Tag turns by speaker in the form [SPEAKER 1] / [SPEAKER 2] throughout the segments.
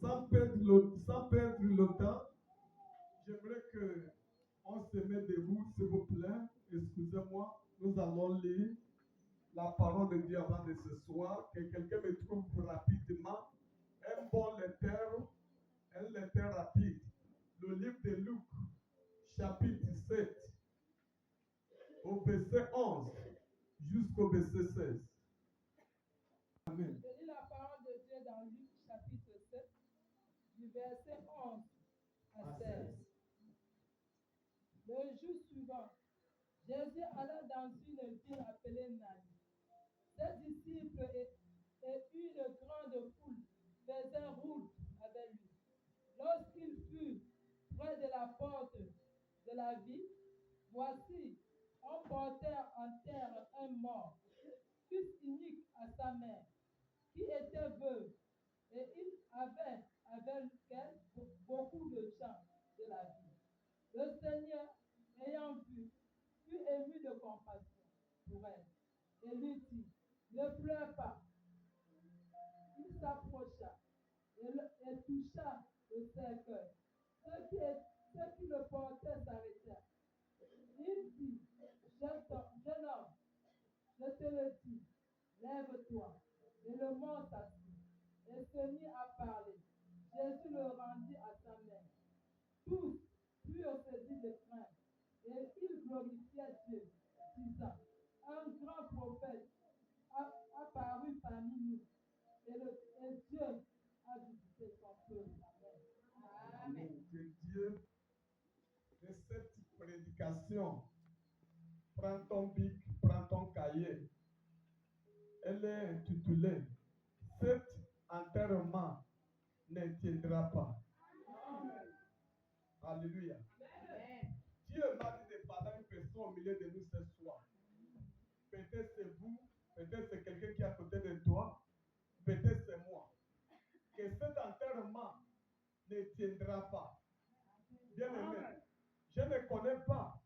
[SPEAKER 1] sans perdre le temps, j'aimerais qu'on se mette debout, s'il vous plaît. Excusez-moi, nous allons lire la parole de Dieu avant de ce soir. Que quelqu'un me trouve rapidement un bon lecteur, un lecteur rapide. Le livre de Luc, chapitre 7, au verset 11 jusqu'au verset 16. Amen.
[SPEAKER 2] Je lis la parole de Dieu dans Luc chapitre 7, du verset 11 à 16. Le jour suivant, Jésus alla dans une ville appelée Naïn. Ses disciples et une grande foule faisaient route avec lui. Lorsqu'il fut près de la porte de la ville, voici, on portait en terre un mort, fils unique à sa mère, qui était veuve, et il avait avec elle beaucoup de gens de la ville. Le Seigneur, ayant vu, fut ému de compassion pour elle, et lui dit, ne pleure pas. Il s'approcha et toucha le cercueil. Ceux qui le portaient s'arrêtèrent. Il dit, jeune homme, je te le dis, lève-toi. Et le mort s'assit et se mit à parler. Jésus le rendit à sa mère. Tous furent saisis de crainte et ils glorifiaient Dieu, disant, un grand prophète a paru parmi nous et Dieu a visité son peuple. Amen.
[SPEAKER 1] Amen. Que Dieu de cette prédication, prends ton bic, prends ton cahier. Elle est intitulée cet enterrement ne tiendra pas. Alléluia. Dieu m'a dit de parler à une personne au milieu de nous ce soir. Peut-être c'est vous, peut-être c'est quelqu'un qui est à côté de toi, peut-être c'est moi. Que cet enterrement ne tiendra pas. Bien aimé, je ne connais pas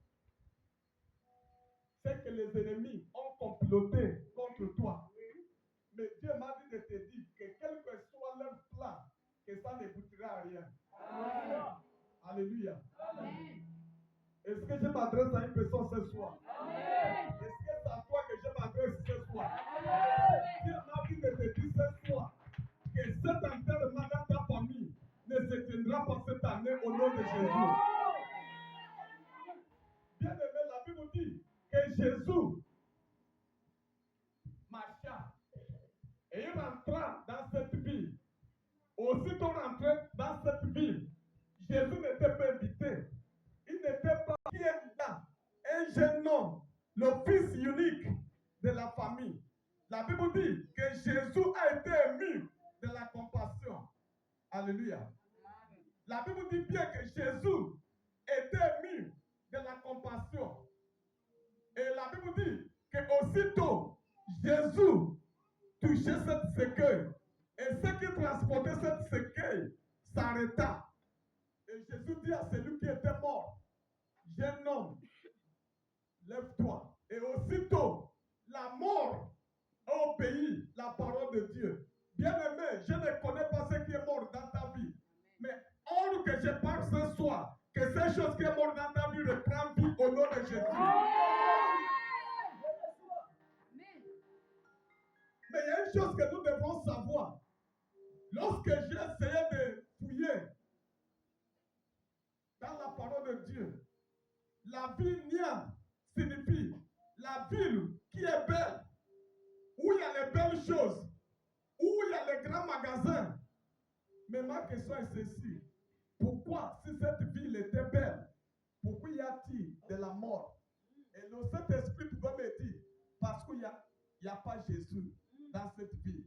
[SPEAKER 1] ce que les ennemis ont comploté contre toi. Mais Dieu m'a dit de te dire que quel que soit leur plan, que ça n'aboutira à rien. Amen. Alléluia. Amen. Est-ce que je m'adresse à une personne ce soir? Amen. Est-ce que c'est à toi que je m'adresse ce soir? Amen. Dieu m'a dit de te dire ce soir que cet enterrement dans ta famille ne se tiendra pas cette année au nom de Jésus. Bien aimé, la Bible dit que Jésus marcha et il rentra dans cette ville. Aussitôt rentré dans cette ville, Jésus n'était pas invité. Il n'était pas qui est là. Un jeune homme, le fils unique de la famille. La Bible dit que Jésus a été ému de la compassion. Alléluia. La Bible dit bien que Jésus était ému de la compassion. Et la Bible dit que aussitôt Jésus touchait cette cercueil. Et ce qui transportait cette cercueil s'arrêta. Et Jésus dit à celui qui était mort, jeune homme, lève-toi. Et aussitôt, la mort a obéi la parole de Dieu. Bien-aimé, je ne connais pas ce qui est mort dans ta vie. Mais or que je parle ce soir, que ces choses qui est mort dans ta vie reprend vie au nom de Jésus. Mais il y a une chose que nous devons savoir. Lorsque j'ai essayé de fouiller dans la parole de Dieu, la ville Nia signifie la ville qui est belle, où il y a les belles choses, où il y a les grands magasins. Mais ma question est ceci. Pourquoi, si cette ville était belle, pourquoi y a-t-il de la mort? Et le Saint-Esprit pouvait me dire, parce qu'il n'y a pas Jésus dans cette ville.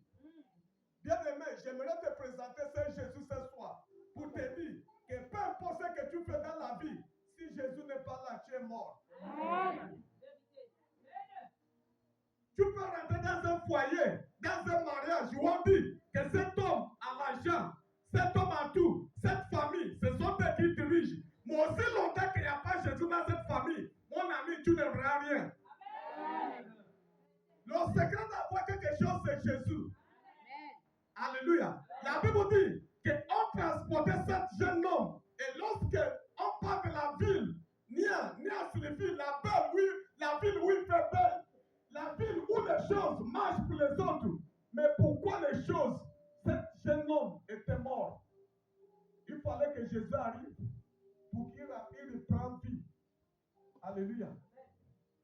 [SPEAKER 1] Bien-aimé, j'aimerais te présenter ce Jésus ce soir pour te dire que peu importe ce que tu fais dans la vie, si Jésus n'est pas là, tu es mort. Amen. Tu peux rentrer dans un foyer, dans un mariage, où on dit que cet homme a l'argent, cet homme a tout, cette famille, ce sont eux qui dirigent. Mais aussi longtemps qu'il n'y a pas Jésus dans cette famille, mon ami, tu ne verras rien. Amen. Le secret d'avoir quelque chose, c'est Jésus. Alléluia. La Bible dit qu'on Jésus arrive pour qu'il reprenne vie. Alléluia.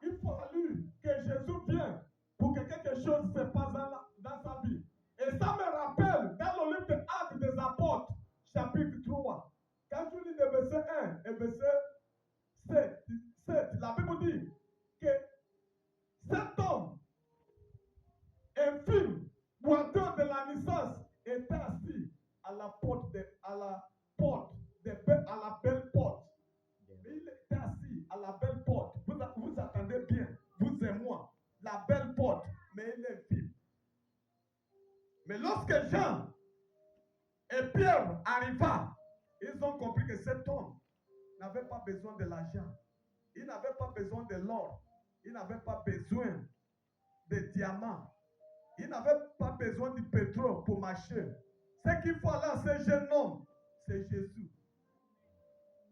[SPEAKER 1] Il faut que Jésus vienne pour que quelque chose se passe dans sa vie. Et ça me rappelle dans le livre des Actes des Apôtres, chapitre 3. Quand tu lis le verset 1 et verset 7, la Bible dit que cet homme, infime, boiteux de la naissance, était assis à la belle porte. Il était assis à la belle porte. Vous attendez bien, vous et moi, la belle porte, mais il est infime. Mais lorsque Jean et Pierre arriva, ils ont compris que cet homme n'avait pas besoin de l'argent. Il n'avait pas besoin de l'or. Il n'avait pas besoin de diamants. Il n'avait pas besoin du pétrole pour marcher. Ce qu'il faut là, ce jeune homme, c'est Jésus.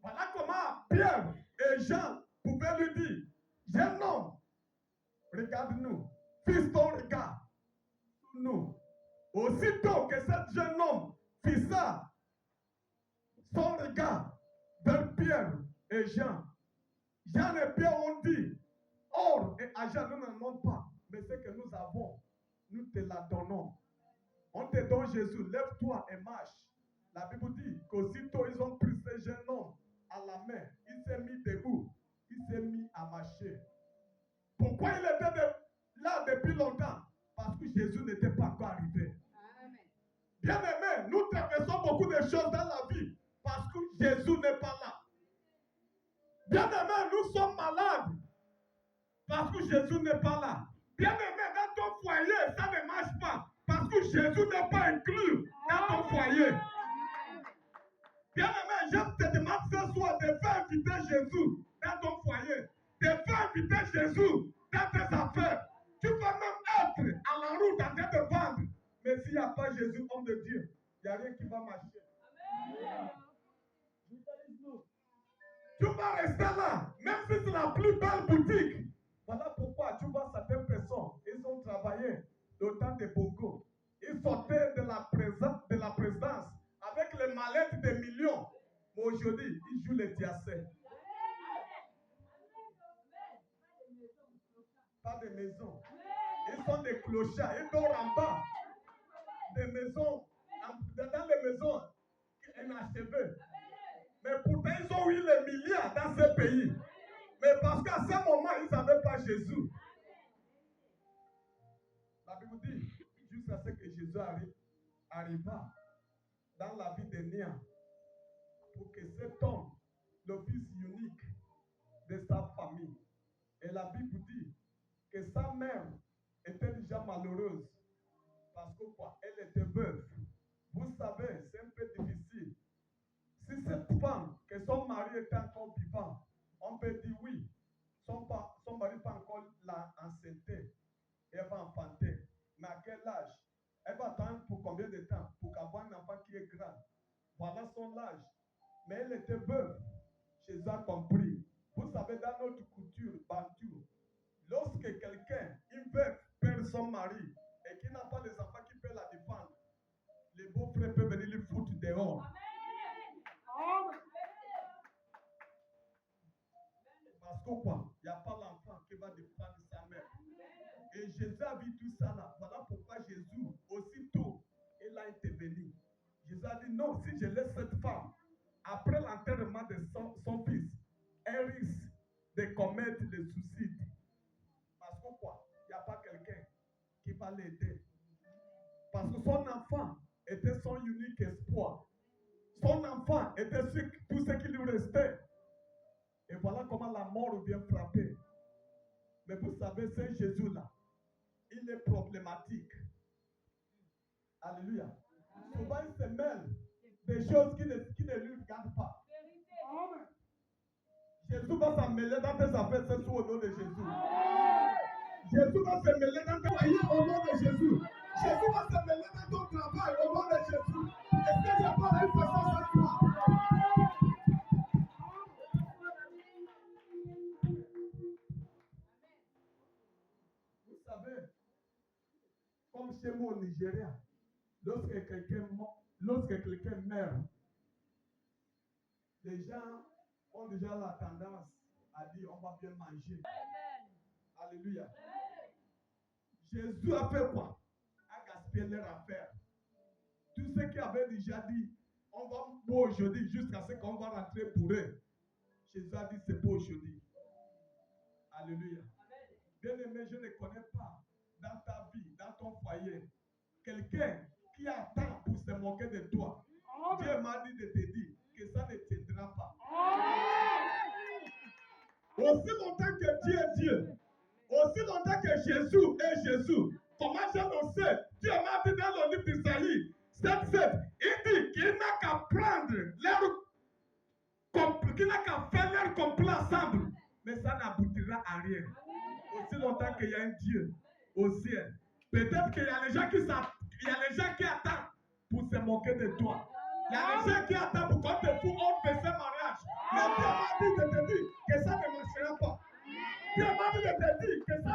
[SPEAKER 1] Voilà comment Pierre et Jean pouvaient lui dire, jeune homme, regarde-nous. Fiston, regarde nous. Aussitôt que ce jeune homme fixa son regard vers Pierre et Jean, Jean et Pierre ont dit, or et argent, nous n'en avons pas, mais ce que nous avons, nous te la donnons. On te donne Jésus, lève-toi et marche. La Bible dit qu'aussitôt ils ont pris ce jeune homme à la main, il s'est mis debout, il s'est mis à marcher. Pourquoi il était là depuis longtemps? Parce que Jésus n'était pas encore arrivé. Bien aimé, nous traversons beaucoup de choses dans la vie parce que Jésus n'est pas là. Bien aimé, nous sommes malades parce que Jésus n'est pas là. Bien aimé, dans ton foyer, ça ne marche pas parce que Jésus n'est pas inclus dans ton foyer. Bien aimé, je te demande ce soir de faire inviter Jésus dans ton foyer, de faire inviter Jésus dans tes affaires. Tu peux même être à la route en train de vendre. Mais s'il n'y a pas Jésus, homme de Dieu, il n'y a rien qui va marcher. Amen. Tu vas rester là, même si c'est la plus belle boutique. Voilà pourquoi tu vois certaines personnes, ils ont travaillé le temps de Bongo. Ils sortaient de la présidence avec les mallettes de millions. Mais aujourd'hui, ils jouent les diacètes. Pas de maison. Ils sont des clochards. Ils dorment en bas. Des maisons, dans les maisons inachevées. Mais pourtant, ils ont eu les milliards dans ce pays. Mais parce qu'à ce moment, ils n'avaient pas Jésus. La Bible dit, jusqu'à ce que Jésus arriva dans la vie de Néa, pour que cet homme, le fils unique de sa famille, et la Bible dit que sa mère était déjà malheureuse. Parce que quoi? Elle était veuve. Vous savez, c'est un peu difficile. Si cette femme, que son mari était encore vivant, on peut dire oui, son mari pas encore l'a enceinte, elle va enfanter. Mais à quel âge? Elle va attendre pour combien de temps? Pour qu'avoir un enfant qui est grand. Voilà son âge. Mais elle était veuve. Jésus a compris. Vous savez, dans notre culture bantou, lorsque quelqu'un, une veuve, perd son mari et qui n'a pas les enfants qui peuvent la défendre, les beaux-frères peuvent venir le foutre dehors. Amen. Parce que quoi? Il n'y a pas l'enfant qui va défendre sa mère. Et Jésus a vu tout ça là. Voilà pourquoi Jésus, aussitôt, il a intervenu. Jésus a dit non, si je laisse cette femme, après l'enterrement de son fils, elle risque de commettre le suicide. Parce que quoi? Il n'y a pas quelqu'un qui va l'aider. Parce que son enfant était son unique espoir. Son enfant était tout ce qui lui restait. Et voilà comment la mort vient frapper. Mais vous savez, c'est Jésus-là. Il est problématique. Alléluia. Souvent, il se mêle des choses qui ne lui regardent pas. Amen. Jésus va s'en mêler dans tes affaires, c'est au nom de Jésus. Jésus va se mêler dans tes foyers au nom de Jésus. Jésus va se mêler dans ton travail au nom de Jésus. Est-ce que j'ai pas une façon cette fois? Vous savez, comme chez moi au Nigeria, lorsque quelqu'un meurt, Les gens ont déjà la tendance à dire on va bien manger. Alléluia. Jésus a fait quoi? A gaspillé leur affaire. Tous ceux qui avaient déjà dit on va boire aujourd'hui jusqu'à ce qu'on va rentrer pour eux. Jésus a dit c'est pour aujourd'hui. Alléluia. Bien-aimé, je ne connais pas dans ta vie, dans ton foyer, quelqu'un qui attend pour se moquer de toi. Dieu m'a dit de te dire que ça ne tiendra pas. Aussi longtemps que Dieu est Dieu, aussi longtemps que Jésus est Jésus, comment je le sais? Dieu m'a dit dans le livre d'Isaïe 7:7, il dit qu'il n'a qu'à prendre qu'il n'a qu'à faire leur complet ensemble, mais ça n'aboutira à rien. Aussi longtemps qu'il y a un Dieu au ciel, peut-être qu'il y a les gens qui attendent pour se moquer de toi. Il y a les gens qui attendent pour qu'on te foute hors de ce mariage. Mais Dieu m'a dit de te dire que ça ne marchera pas. Dieu m'a dit de te dire que ça